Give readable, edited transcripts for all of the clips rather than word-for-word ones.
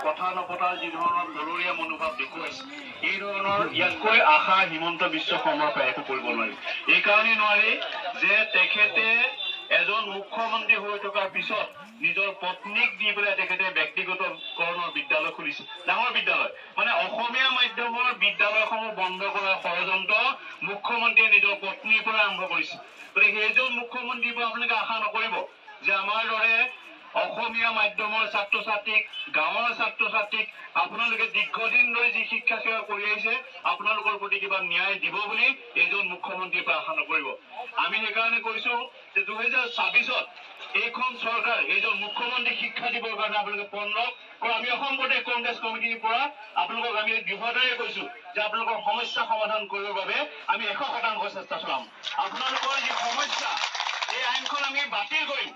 কথা নপতাৰ যি ধৰণৰ দলৰীয়া মনোভাৱ দেখুৱাইছে, এই ধৰণৰ ইয়াতকৈ আশা হিমন্ত বিশ্ব শৰ্মাৰ পৰা একো কৰিব নোৱাৰি। এইকাৰণে নোৱাৰি যে তেখেতে এজন মুখ্যমন্ত্ৰী হৈ থকাৰ পিছত নিজৰ পত্নীক দি পেলাই তেখেতে ব্যক্তিগতকৰণৰ বিদ্যালয় খুলিছে, ডাঙৰ বিদ্যালয়। মানে অসমীয়া মাধ্যমৰ বিদ্যালয়সমূহ বন্ধ কৰাৰ ষড়যন্ত্ৰ মুখ্যমন্ত্ৰীয়ে নিজৰ পত্নীৰ পৰা আৰম্ভ কৰিছে। গতিকে সেইজন মুখ্যমন্ত্ৰীৰ পৰা আপোনালোকে আশা নকৰিব যে আমাৰ দৰে অসমীয়া মাধ্যমৰ ছাত্ৰ ছাত্ৰীক, গাঁৱৰ ছাত্ৰ ছাত্ৰীক আপোনালোকে দীৰ্ঘদিন ধৰি যি শিক্ষা সেৱা কৰি আহিছে আপোনালোকৰ প্ৰতি কিবা ন্যায় দিব বুলি এইজন মুখ্যমন্ত্ৰীৰ পৰা আশা নকৰিব। আমি সেইকাৰণে কৈছো যে 2026ত এইখন চৰকাৰ এইজন মুখ্যমন্ত্ৰী শিক্ষা দিবৰ কাৰণে আপোনালোকে পণ লওক। আৰু আমি অসম প্ৰদেশ কংগ্ৰেছ কমিটিৰ পৰা আপোনালোকক আমি দৃঢ়তাৰে কৈছো যে আপোনালোকৰ সমস্যা সমাধান কৰিবৰ বাবে আমি 100% চেষ্টা চলাম। আপোনালোকৰ যি সমস্যা, এই আইনখন আমি বাতিল কৰিম।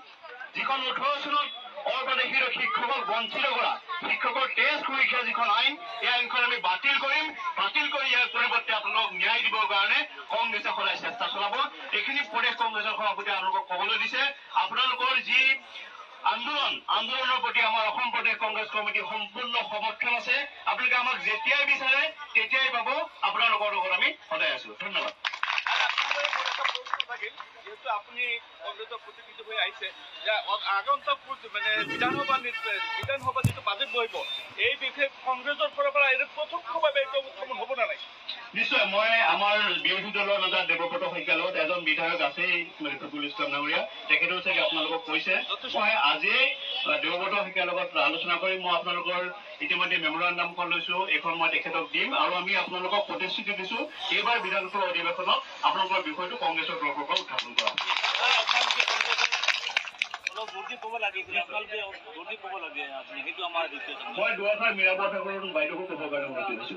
যিখন 18 চনত অপ্ৰদেশিত শিক্ষকক বঞ্চিত কৰা, শিক্ষকৰ টেষ্ট পৰীক্ষা যিখন আইন, এই আইনখন আমি বাতিল কৰিম। বাতিল কৰি ইয়াৰ পৰিৱৰ্তে আপোনালোকক ন্যায় দিবৰ কাৰণে কংগ্ৰেছে সদায় চেষ্টা চলাব। এইখিনি প্ৰদেশ কংগ্ৰেছৰ সভাপতি আপোনালোকক ক'বলৈ দিছে। আপোনালোকৰ যি আন্দোলনৰ প্ৰতি আমাৰ অসম প্ৰদেশ কংগ্ৰেছ কমিটিৰ সম্পূৰ্ণ সমৰ্থন আছে। আপোনালোকে আমাক যেতিয়াই বিচাৰে তেতিয়াই পাব। আপোনালোকৰ লগত আমি সদায় আছো। ধন্যবাদ। যেহেতু আপনি কংগ্রেসের প্রতিনিধি হয়ে আইছে যে আগন্তুক মানে বিধানসভা যেহেতু বাজেট বহিব, এই বিষয়ে কংগ্রেসের পৰা এৰ প্ৰত্যক্ষভাবে এটা উত্থাপন হব না নাই? নিশ্চয়। মই আমাৰ বিৰোধী দলৰ নেতা দেৱব্ৰত শইকীয়াৰ লগত এজন বিধায়ক আছেই, ফিকুল ইছলাম ডাঙৰীয়া, তেখেতেও চাগে আপোনালোকক কৈছে। মই আজিয়েই দেৱব্ৰত শইকীয়াৰ লগত আলোচনা কৰি মই আপোনালোকৰ ইতিমধ্যে মেমোৰেণ্ডামখন লৈছো, এইখন মই তেখেতক দিম। আৰু আমি আপোনালোকক প্ৰতিশ্ৰুতি দিছো এইবাৰ বিধানসভা অধিৱেশনত আপোনালোকৰ বিষয়টো কংগ্ৰেছৰ তৰফৰ পৰা উত্থাপন কৰা। মই দুআষাৰ মীৰাবা ঠাকুৰৰ বাইদেউকো ক'বৰ কাৰণে অনুমতি দিছো।